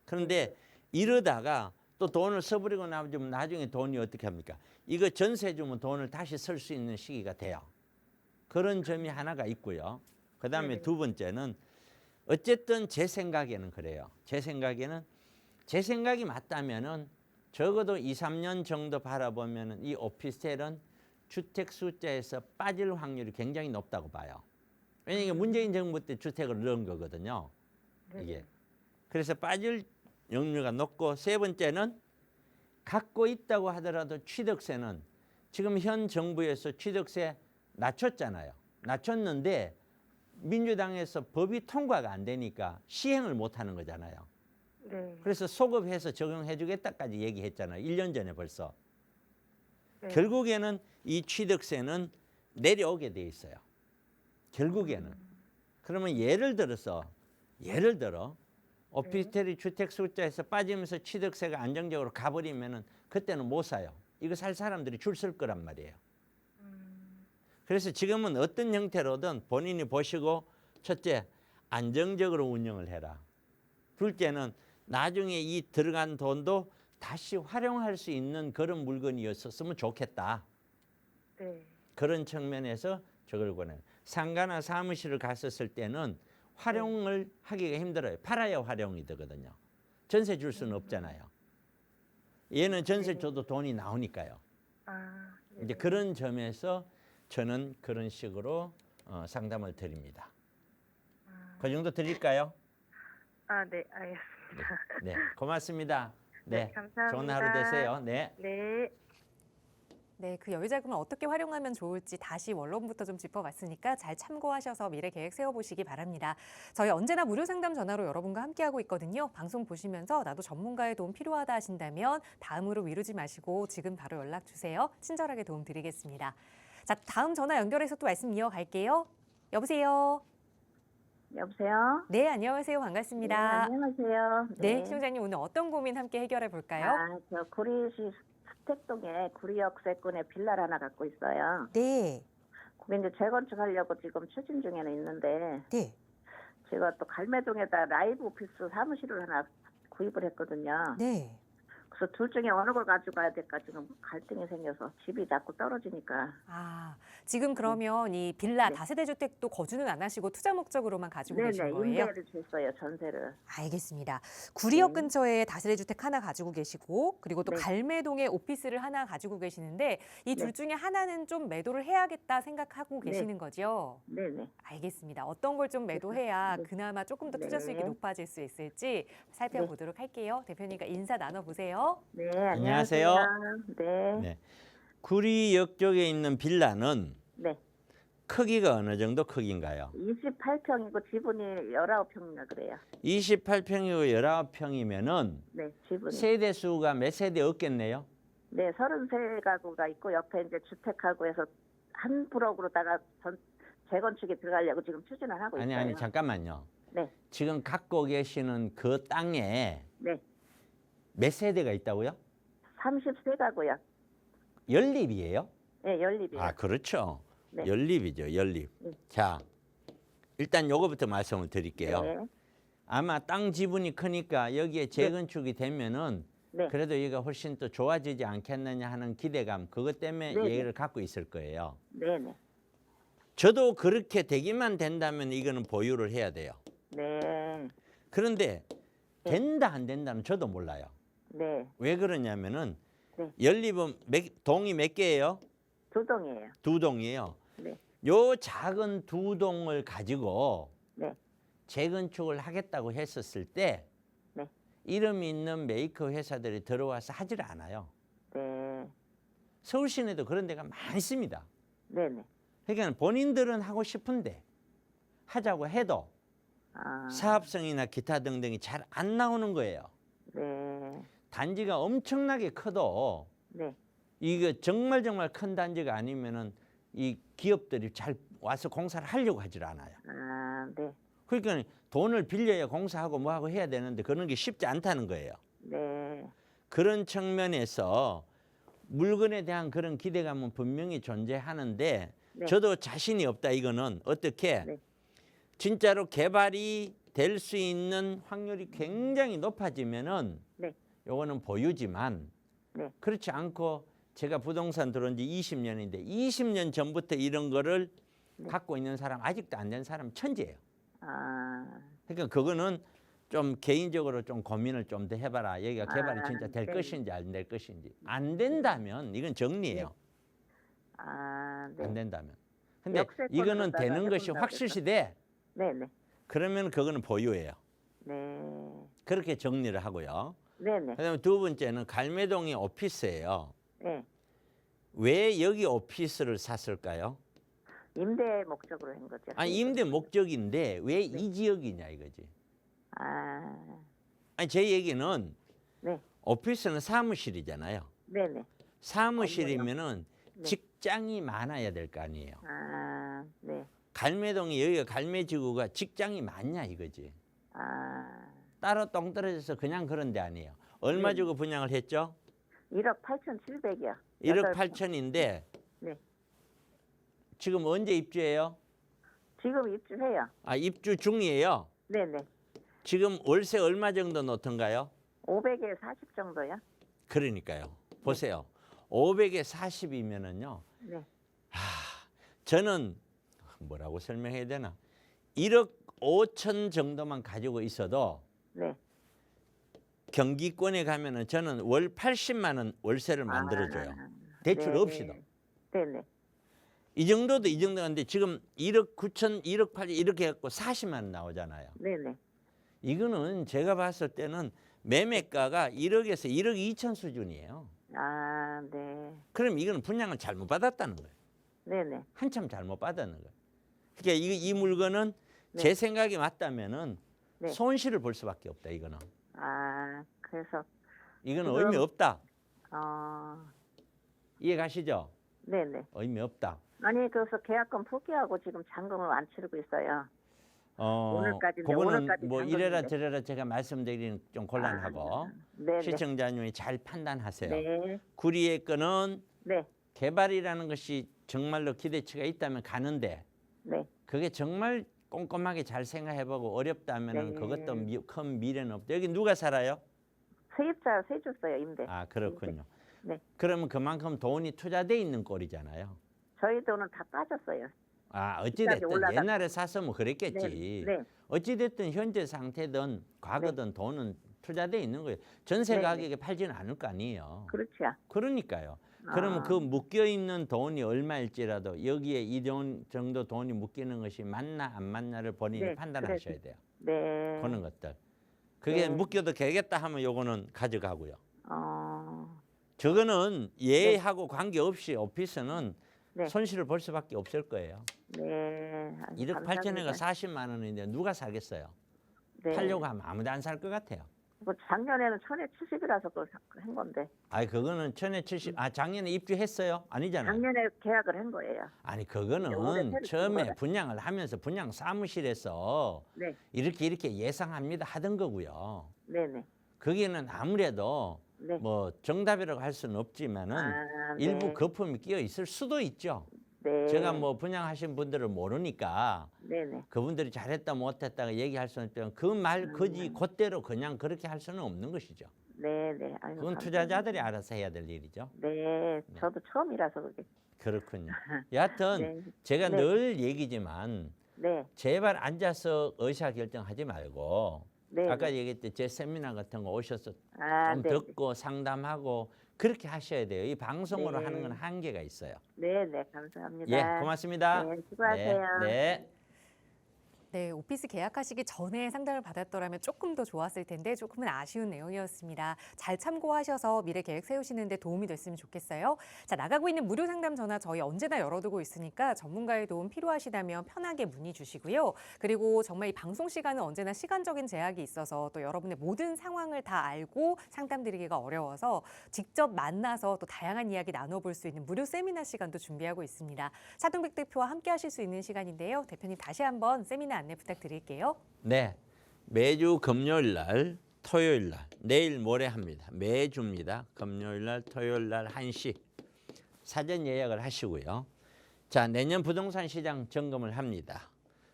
그런데 이러다가 또 돈을 써버리고 나면 나중에 돈이 어떻게 합니까? 이거 전세 주면 돈을 다시 쓸 수 있는 시기가 돼요. 그런 점이 하나가 있고요. 그 다음에 두 번째는 어쨌든 제 생각에는 그래요. 제 생각이 맞다면은 적어도 2, 3년 정도 바라보면은 이 오피스텔은 주택 숫자에서 빠질 확률이 굉장히 높다고 봐요. 왜냐하면 문재인 정부 때 주택을 넣은 거거든요. 이게. 그래서 빠질 확률가 높고 세 번째는 갖고 있다고 하더라도 취득세는 지금 현 정부에서 취득세 낮췄잖아요. 낮췄는데 민주당에서 법이 통과가 안 되니까 시행을 못 하는 거잖아요. 네. 그래서 소급해서 적용해 주겠다까지 얘기했잖아요. 1년 전에 벌써. 네. 결국에는 이 취득세는 내려오게 돼 있어요. 결국에는. 그러면 예를 들어 오피스텔이 주택 숫자에서 빠지면서 취득세가 안정적으로 가버리면은 그때는 못 사요. 이거 살 사람들이 줄 쓸 거란 말이에요. 그래서 지금은 어떤 형태로든 본인이 보시고 첫째, 안정적으로 운영을 해라. 둘째는 나중에 이 들어간 돈도 다시 활용할 수 있는 그런 물건이었으면 좋겠다. 네. 그런 측면에서 저걸 권해요. 상가나 사무실을 갔었을 때는 활용을 하기가 힘들어요. 팔아야 활용이 되거든요. 전세 줄 수는 없잖아요. 얘는 전세 줘도 돈이 나오니까요. 네. 이제 그런 점에서 저는 그런 식으로 상담을 드립니다. 그 정도 드릴까요? 네, 알겠습니다. 네, 고맙습니다. 네, 감사합니다. 좋은 하루 되세요. 네. 네. 네, 그 여유 자금을 어떻게 활용하면 좋을지 다시 원론부터 좀 짚어봤으니까 잘 참고하셔서 미래 계획 세워보시기 바랍니다. 저희 언제나 무료 상담 전화로 여러분과 함께하고 있거든요. 방송 보시면서 나도 전문가의 도움 필요하다 하신다면 다음으로 미루지 마시고 지금 바로 연락 주세요. 친절하게 도움 드리겠습니다. 자, 다음 전화 연결해서 또 말씀 이어갈게요. 여보세요? 여보세요? 네, 안녕하세요. 반갑습니다. 안녕하세요. 네, 시청자님 오늘 어떤 고민 함께 해결해 볼까요? 저 구리시 수택동에 구리역세권에 빌라를 하나 갖고 있어요. 네, 그게 이제 재건축하려고 지금 추진 중에는 있는데 네. 제가 또 갈매동에다 라이브 오피스 사무실을 하나 구입을 했거든요. 네. 그래서 둘 중에 어느 걸 가져가야 될까 지금 갈등이 생겨서 집이 자꾸 떨어지니까. 지금 그러면 이 빌라 네. 다세대 주택도 거주는 안 하시고 투자 목적으로만 가지고 계신 거예요? 임대를 줬어요, 전세를. 알겠습니다. 구리역 네. 근처에 다세대 주택 하나 가지고 계시고 그리고 또 네. 갈매동에 오피스를 하나 가지고 계시는데 이 둘 네. 중에 하나는 좀 매도를 해야겠다 생각하고 네. 계시는 거죠? 네네. 알겠습니다. 어떤 걸 좀 매도해야 네. 그나마 조금 더 투자 네. 수익이 높아질 수 있을지 살펴보도록 할게요. 대표님과 인사 나눠보세요. 네, 안녕하세요. 안녕하세요. 네. 네. 구리역 쪽에 있는 빌라는 네. 크기가 어느 정도 크기인가요? 28평이고 지분이 19평이나 그래요. 28평이고 19평이면은 네, 지분이. 세대 수가 몇 세대 없겠네요. 네, 33가구가 있고 옆에 이제 주택하고 해서 한 브럭으로다가 재건축에 들어가려고 지금 추진을 하고 있어요. 아니 잠깐만요. 네. 지금 갖고 계시는 그 땅에 네. 몇 세대가 있다고요? 30세가구요. 연립이에요? 네, 연립이요. 아, 그렇죠. 네. 연립이죠, 연립. 네. 자, 일단 요거부터 말씀을 드릴게요. 네. 아마 땅 지분이 크니까 여기에 재건축이 되면은 네. 그래도 얘가 훨씬 또 좋아지지 않겠느냐 하는 기대감, 그것 때문에 네. 얘를 갖고 있을 거예요. 네네. 저도 그렇게 되기만 된다면 이거는 보유를 해야 돼요. 네. 그런데 된다 안 된다는 저도 몰라요. 네. 왜 그러냐면은 네. 연립은 동이 몇 개예요? 2동이에요. 2동이에요. 네. 요 작은 2동을 가지고 네. 재건축을 하겠다고 했었을 때 네. 이름 있는 메이커 회사들이 들어와서 하질 않아요. 네. 서울 시내도 그런 데가 많습니다. 네네. 그러니까 본인들은 하고 싶은데 하자고 해도 아. 사업성이나 기타 등등이 잘 안 나오는 거예요. 네. 단지가 엄청나게 커도 네. 이거 정말 큰 단지가 아니면은 이 기업들이 잘 와서 공사를 하려고 하질 않아요. 아, 네. 그러니까 돈을 빌려야 공사하고 뭐하고 해야 되는데 그런 게 쉽지 않다는 거예요. 네. 그런 측면에서 물건에 대한 그런 기대감은 분명히 존재하는데 네. 저도 자신이 없다 이거는 어떻게 네. 진짜로 개발이 될 수 있는 확률이 굉장히 높아지면은 네. 요거는 보유지만 네. 그렇지 않고 제가 부동산 들어온 지 20년인데 20년 전부터 이런 거를 네. 갖고 있는 사람 아직도 안 된 사람 천지예요. 아. 그러니까 그거는 좀 개인적으로 좀 고민을 좀 더 해봐라. 여기가 개발이 아, 진짜 될 네. 것인지 안 될 것인지. 안 된다면 이건 정리예요. 아, 네. 안 된다면. 근데 역세권으로다가 이거는 되는 것이 해본다고 확실시돼. 네네. 그러면 그거는 보유예요. 네. 그렇게 정리를 하고요. 네네. 그다음에 두 번째는 갈매동이 오피스예요. 네. 왜 여기 오피스를 샀을까요? 임대 목적으로 한 거죠. 아니 임대 목적인데 왜 이 지역이냐 이거지. 아. 아니 제 얘기는 네. 오피스는 사무실이잖아요. 네네. 사무실이면은 네. 직장이 많아야 될 거 아니에요. 아, 네. 갈매동이 여기가 갈매지구가 직장이 많냐 이거지. 아. 따로 똥 떨어져서 그냥 그런 데 아니에요. 얼마 네. 주고 분양을 했죠? 1억 8,700이요. 1억 8천인데 네. 지금 언제 입주해요? 지금 입주해요. 아 입주 중이에요. 네네. 지금 월세 얼마 정도 놓던가요? 500에 40 정도요? 그러니까요. 보세요. 500에 40이면은요. 네. 저는 뭐라고 설명해야 되나? 1억 5천 정도만 가지고 있어도 네. 경기권에 가면은 저는 월 80만 원 월세를 만들어줘요. 대출 네. 없이도. 네네. 이 정도도 이 정도인데 지금 1억 9천, 1억 8천 이렇게 해갖고 40만 원 나오잖아요. 네네. 이거는 제가 봤을 때는 매매가가 1억에서 1억 2천 수준이에요. 아, 네. 그럼 이거는 분양을 잘못 받았다는 거예요. 네네. 한참 잘못 받았는 거예요. 그러니까 이 물건은 네. 제 생각이 맞다면은 네. 손실을 볼 수밖에 없다. 이거는 그래서 이거는 지금- 의미 없다. 이해 가시죠? 네네. 의미 없다. 아니 그래서 계약금 포기하고 지금 잔금을 안 치르고 있어요. 오늘까지인데, 그거는 오늘까지 뭐 잔금인데. 이래라 저래라 제가 말씀드리는 좀 곤란하고 네네. 시청자님이 잘 판단하세요. 네. 구리의 건은 네. 개발이라는 것이 정말로 기대치가 있다면 가는데 네. 그게 정말 꼼꼼하게 잘 생각해보고 어렵다면 네. 그것도 큰 미래는 없다. 여기 누가 살아요? 세입자 세 줬어요 임대. 아 그렇군요. 네. 그러면 그만큼 돈이 투자돼 있는 꼴이잖아요. 저희 돈은 다 빠졌어요. 아 어찌됐든 올라가- 옛날에 샀으면 그랬겠지. 네. 네. 어찌됐든 현재 상태든 과거든 돈은 투자돼 있는 거예요. 전세 네, 네. 가격에 팔지는 않을 거 아니에요. 그렇죠. 그러니까요. 그러면 아. 그 묶여 있는 돈이 얼마일지라도 여기에 이 돈 정도 돈이 묶이는 것이 맞나 안 맞나를 본인이 네, 판단하셔야 돼요. 네. 그런 것들. 그게 네. 묶여도 되겠다 하면 요거는 가져가고요. 어. 저거는 예하고 관계없이 오피스는 네. 손실을 볼 수밖에 없을 거예요. 네. 아유, 1억 감사합니다. 8천에가 40만 원인데 누가 사겠어요? 네. 팔려고 하면 아무도 안 살 것 같아요. 뭐 작년에는 1,070이라서 그걸 한 건데 아니 그거는 1,070. 아 작년에 입주했어요? 아니잖아요. 작년에 계약을 한 거예요. 아니 올해 그거는 새로 처음에 들어가네. 분양을 하면서 분양 사무실에서 네. 이렇게 예상합니다 하던 거고요. 네네. 거기는 아무래도 네. 뭐 정답이라고 할 수는 없지만은 네. 일부 거품이 끼어 있을 수도 있죠. 네. 제가 뭐 분양하신 분들을 모르니까 네네. 그분들이 잘했다 못했다 얘기할 수는 있지만 그 말 그지 그대로 그냥 그렇게 할 수는 없는 것이죠. 네네. 아이고, 그건 투자자들이 알아서 해야 될 일이죠. 네. 저도 처음이라서 그게. 그렇군요. 여하튼 네. 제가 네. 늘 얘기지만 네. 제발 앉아서 의사결정하지 말고 네. 아까 얘기했듯이 제 세미나 같은 거 오셔서 좀 네. 듣고 상담하고 그렇게 하셔야 돼요. 이 방송으로 네. 하는 건 한계가 있어요. 네네. 감사합니다. 예, 고맙습니다. 네, 수고하세요. 네. 네, 오피스 계약하시기 전에 상담을 받았더라면 조금 더 좋았을 텐데 조금은 아쉬운 내용이었습니다. 잘 참고하셔서 미래 계획 세우시는 데 도움이 됐으면 좋겠어요. 자, 나가고 있는 무료 상담 전화 저희 언제나 열어두고 있으니까 전문가의 도움 필요하시다면 편하게 문의 주시고요. 그리고 정말 이 방송 시간은 언제나 시간적인 제약이 있어서 또 여러분의 모든 상황을 다 알고 상담 드리기가 어려워서 직접 만나서 또 다양한 이야기 나눠볼 수 있는 무료 세미나 시간도 준비하고 있습니다. 차동백 대표와 함께 하실 수 있는 시간인데요. 대표님 다시 한번 세미나 안내 부탁드릴게요. 네. 매주 금요일 날, 토요일 날, 내일 모레 합니다. 매주입니다. 금요일 날, 토요일 날 1시 사전 예약을 하시고요. 자, 내년 부동산 시장 점검을 합니다.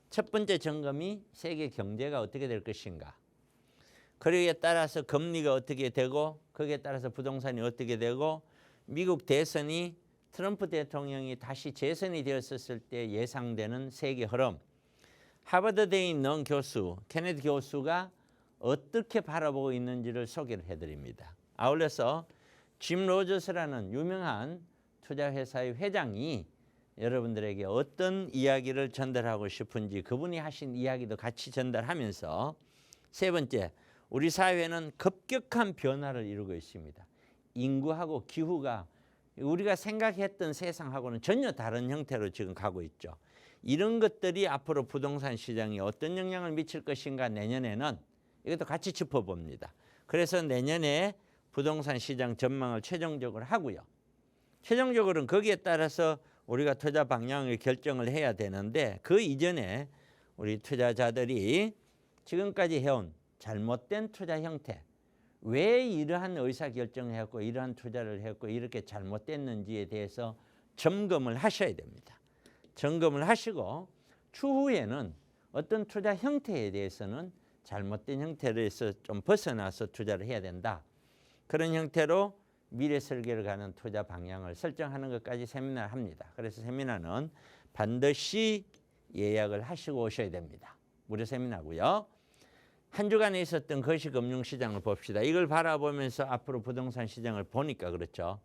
첫 번째 점검이 세계 경제가 어떻게 될 것인가. 그에 따라서 금리가 어떻게 되고 거기에 따라서 부동산이 어떻게 되고 미국 대선이 트럼프 대통령이 다시 재선이 되었을 때 예상되는 세계 흐름. 하버드대에 있는 교수, 케네디 교수가 어떻게 바라보고 있는지를 소개를 해드립니다. 아울러서 짐 로저스라는 유명한 투자회사의 회장이 여러분들에게 어떤 이야기를 전달하고 싶은지 그분이 하신 이야기도 같이 전달하면서 세 번째, 우리 사회는 급격한 변화를 이루고 있습니다. 인구하고 기후가 우리가 생각했던 세상하고는 전혀 다른 형태로 지금 가고 있죠. 이런 것들이 앞으로 부동산 시장에 어떤 영향을 미칠 것인가 내년에는 이것도 같이 짚어봅니다. 그래서 내년에 부동산 시장 전망을 최종적으로 하고요. 최종적으로는 거기에 따라서 우리가 투자 방향을 결정을 해야 되는데 그 이전에 우리 투자자들이 지금까지 해온 잘못된 투자 형태, 왜 이러한 의사결정을 했고 이러한 투자를 했고 이렇게 잘못됐는지에 대해서 점검을 하셔야 됩니다. 점검을 하시고 추후에는 어떤 투자 형태에 대해서는 잘못된 형태에서 좀 벗어나서 투자를 해야 된다. 그런 형태로 미래 설계를 가는 투자 방향을 설정하는 것까지 세미나를 합니다. 그래서 세미나는 반드시 예약을 하시고 오셔야 됩니다. 무료 세미나고요. 한 주간에 있었던 거시금융시장을 봅시다. 이걸 바라보면서 앞으로 부동산 시장을 보니까 그렇죠.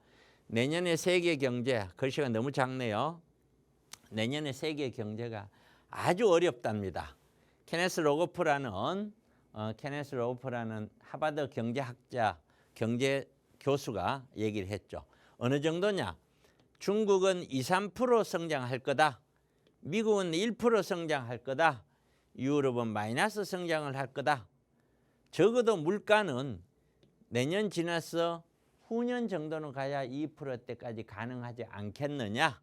내년에 세계 경제, 거시가 너무 작네요. 내년에 세계 경제가 아주 어렵답니다. 케네스 로고프라는 하버드 경제학자, 경제 교수가 얘기를 했죠. 어느 정도냐? 중국은 2, 3% 성장할 거다. 미국은 1% 성장할 거다. 유럽은 마이너스 성장을 할 거다. 적어도 물가는 내년 지나서 후년 정도는 가야 2%대까지 가능하지 않겠느냐.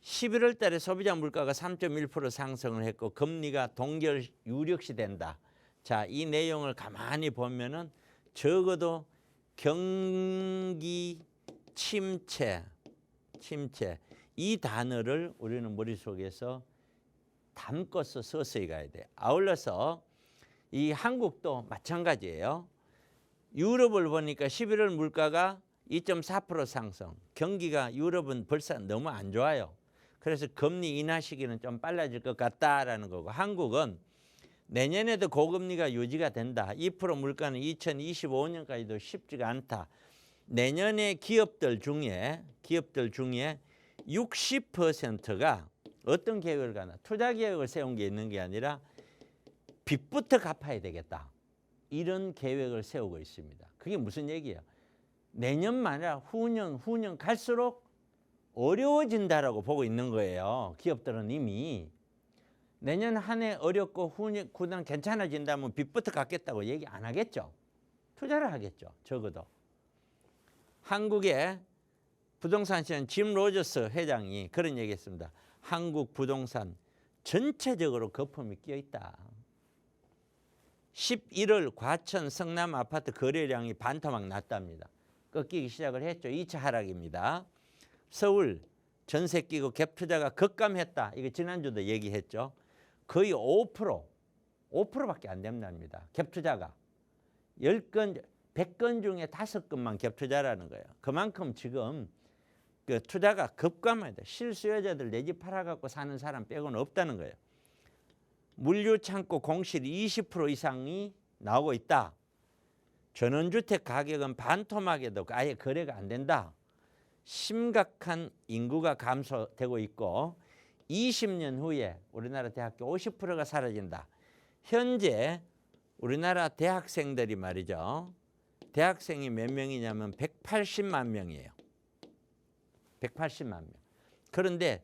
11월 달에 소비자 물가가 3.1% 상승을 했고 금리가 동결 유력시 된다. 자, 이 내용을 가만히 보면은 적어도 경기 침체 이 단어를 우리는 머릿속에서 담고서 서서히 가야 돼. 아울러서 이 한국도 마찬가지예요. 유럽을 보니까 11월 물가가 2.4% 상승. 경기가 유럽은 벌써 너무 안 좋아요. 그래서 금리 인하 시기는 좀 빨라질 것 같다라는 거고 한국은 내년에도 고금리가 유지가 된다. 2% 물가는 2025년까지도 쉽지가 않다. 내년에 기업들 중에 60%가 어떤 계획을 가나 투자 계획을 세운 게 있는 게 아니라 빚부터 갚아야 되겠다. 이런 계획을 세우고 있습니다. 그게 무슨 얘기예요? 내년만 아니라 후년 갈수록 어려워진다라고 보고 있는 거예요. 기업들은 이미. 내년 한 해 어렵고 후년 괜찮아진다면 빚부터 갚겠다고 얘기 안 하겠죠. 투자를 하겠죠. 적어도. 한국의 부동산 시장 짐 로저스 회장이 그런 얘기했습니다. 한국 부동산 전체적으로 거품이 끼어 있다. 11월 과천 성남 아파트 거래량이 반토막 났답니다. 꺾이기 시작을 했죠. 2차 하락입니다. 서울 전세 끼고 갭 투자가 급감했다. 이거 지난주도 얘기했죠. 거의 5%밖에 안 된답니다. 갭 투자가. 10건, 100건 중에 5건만 갭 투자라는 거예요. 그만큼 지금 그 투자가 급감합니다. 실수요자들 내 집 팔아갖고 사는 사람 빼고는 없다는 거예요. 물류창고 공실 20% 이상이 나오고 있다. 전원주택 가격은 반토막에도 아예 거래가 안 된다. 심각한 인구가 감소되고 있고 20년 후에 우리나라 대학교 50%가 사라진다. 현재 우리나라 대학생들이 말이죠. 대학생이 몇 명이냐면 180만 명이에요. 180만 명. 그런데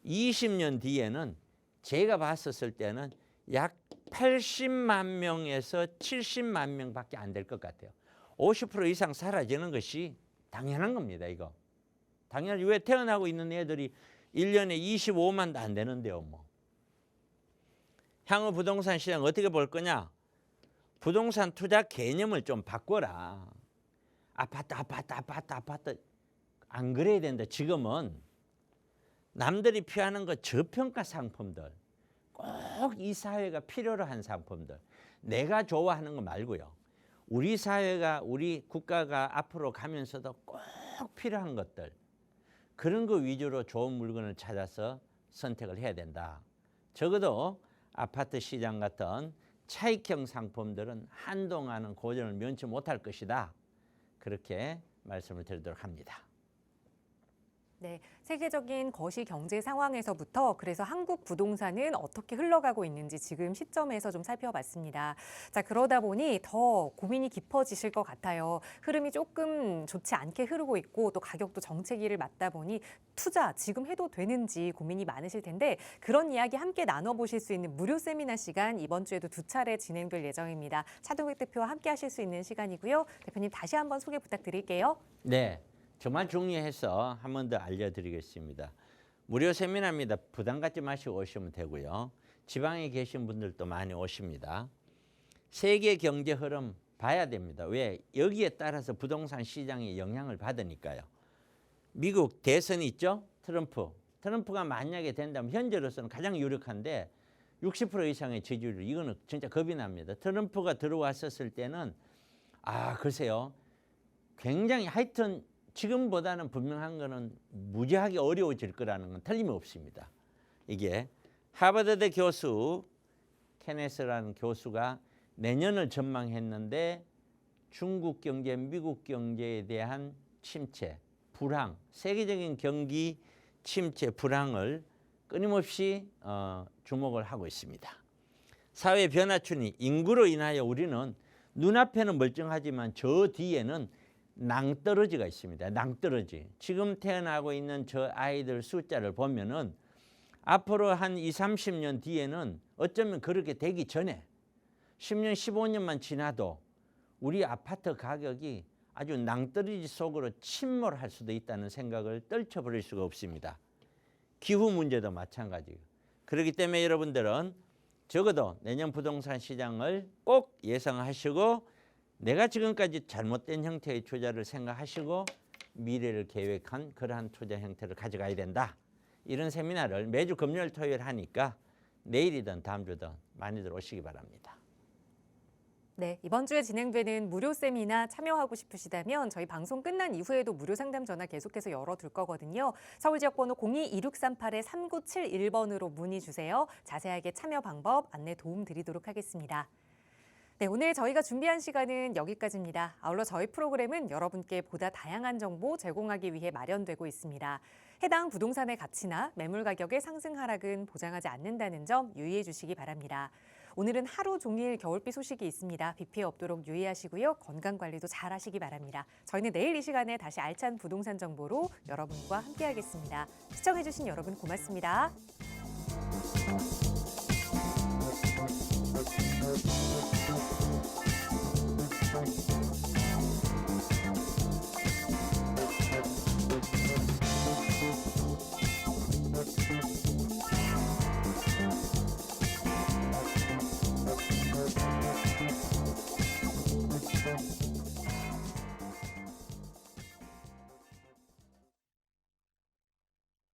20년 뒤에는 제가 봤었을 때는 약 80만 명에서 70만 명밖에 안 될 것 같아요. 50% 이상 사라지는 것이 당연한 겁니다. 이거. 당연히 왜 태어나고 있는 애들이 1년에 25만도 안 되는데요. 뭐. 향후 부동산 시장 어떻게 볼 거냐? 부동산 투자 개념을 좀 바꿔라. 아파트 안 그래야 된다. 지금은 남들이 피하는 거 저평가 상품들, 꼭 이 사회가 필요로 한 상품들, 내가 좋아하는 거 말고요. 우리 사회가, 우리 국가가 앞으로 가면서도 꼭 필요한 것들, 그런 거 위주로 좋은 물건을 찾아서 선택을 해야 된다. 적어도 아파트 시장 같은 차익형 상품들은 한동안은 고전을 면치 못할 것이다. 그렇게 말씀을 드리도록 합니다. 네, 세계적인 거시 경제 상황에서부터 그래서 한국 부동산은 어떻게 흘러가고 있는지 지금 시점에서 좀 살펴봤습니다. 자, 그러다 보니 더 고민이 깊어지실 것 같아요. 흐름이 조금 좋지 않게 흐르고 있고 또 가격도 정체기를 맞다 보니 투자 지금 해도 되는지 고민이 많으실 텐데 그런 이야기 함께 나눠보실 수 있는 무료 세미나 시간 이번 주에도 2차례 진행될 예정입니다. 차동백 대표와 함께 하실 수 있는 시간이고요. 대표님 다시 한번 소개 부탁드릴게요. 네. 정말 중요해서 한 번 더 알려드리겠습니다. 무료 세미나입니다. 부담 갖지 마시고 오시면 되고요. 지방에 계신 분들도 많이 오십니다. 세계 경제 흐름 봐야 됩니다. 왜? 여기에 따라서 부동산 시장이 영향을 받으니까요. 미국 대선이 있죠? 트럼프가 만약에 된다면 현재로서는 가장 유력한데 60% 이상의 지지율, 이거는 진짜 겁이 납니다. 트럼프가 들어왔었을 때는 글쎄요. 굉장히 하여튼 지금보다는 분명한 거는 무지하게 어려워질 거라는 건 틀림없습니다. 이게 하버드대 교수 케네스라는 교수가 내년을 전망했는데 중국 경제, 미국 경제에 대한 침체, 불황, 세계적인 경기 침체, 불황을 끊임없이 주목을 하고 있습니다. 사회 변화춘이 인구로 인하여 우리는 눈앞에는 멀쩡하지만 저 뒤에는 낭떠러지가 있습니다. 낭떠러지. 지금 태어나고 있는 저 아이들 숫자를 보면은 앞으로 한 20, 30년 뒤에는 어쩌면 그렇게 되기 전에 10년, 15년만 지나도 우리 아파트 가격이 아주 낭떠러지 속으로 침몰할 수도 있다는 생각을 떨쳐버릴 수가 없습니다. 기후 문제도 마찬가지예요. 그렇기 때문에 여러분들은 적어도 내년 부동산 시장을 꼭 예상하시고 내가 지금까지 잘못된 형태의 투자를 생각하시고 미래를 계획한 그러한 투자 형태를 가져가야 된다. 이런 세미나를 매주 금요일 토요일 하니까 내일이든 다음 주든 많이들 오시기 바랍니다. 네, 이번 주에 진행되는 무료 세미나 참여하고 싶으시다면 저희 방송 끝난 이후에도 무료 상담 전화 계속해서 열어둘 거거든요. 서울 지역번호 02-2638-3971번으로 문의 주세요. 자세하게 참여 방법 안내 도움 드리도록 하겠습니다. 네, 오늘 저희가 준비한 시간은 여기까지입니다. 아울러 저희 프로그램은 여러분께 보다 다양한 정보 제공하기 위해 마련되고 있습니다. 해당 부동산의 가치나 매물 가격의 상승 하락은 보장하지 않는다는 점 유의해 주시기 바랍니다. 오늘은 하루 종일 겨울비 소식이 있습니다. 비 피해 없도록 유의하시고요. 건강관리도 잘 하시기 바랍니다. 저희는 내일 이 시간에 다시 알찬 부동산 정보로 여러분과 함께하겠습니다. 시청해 주신 여러분 고맙습니다.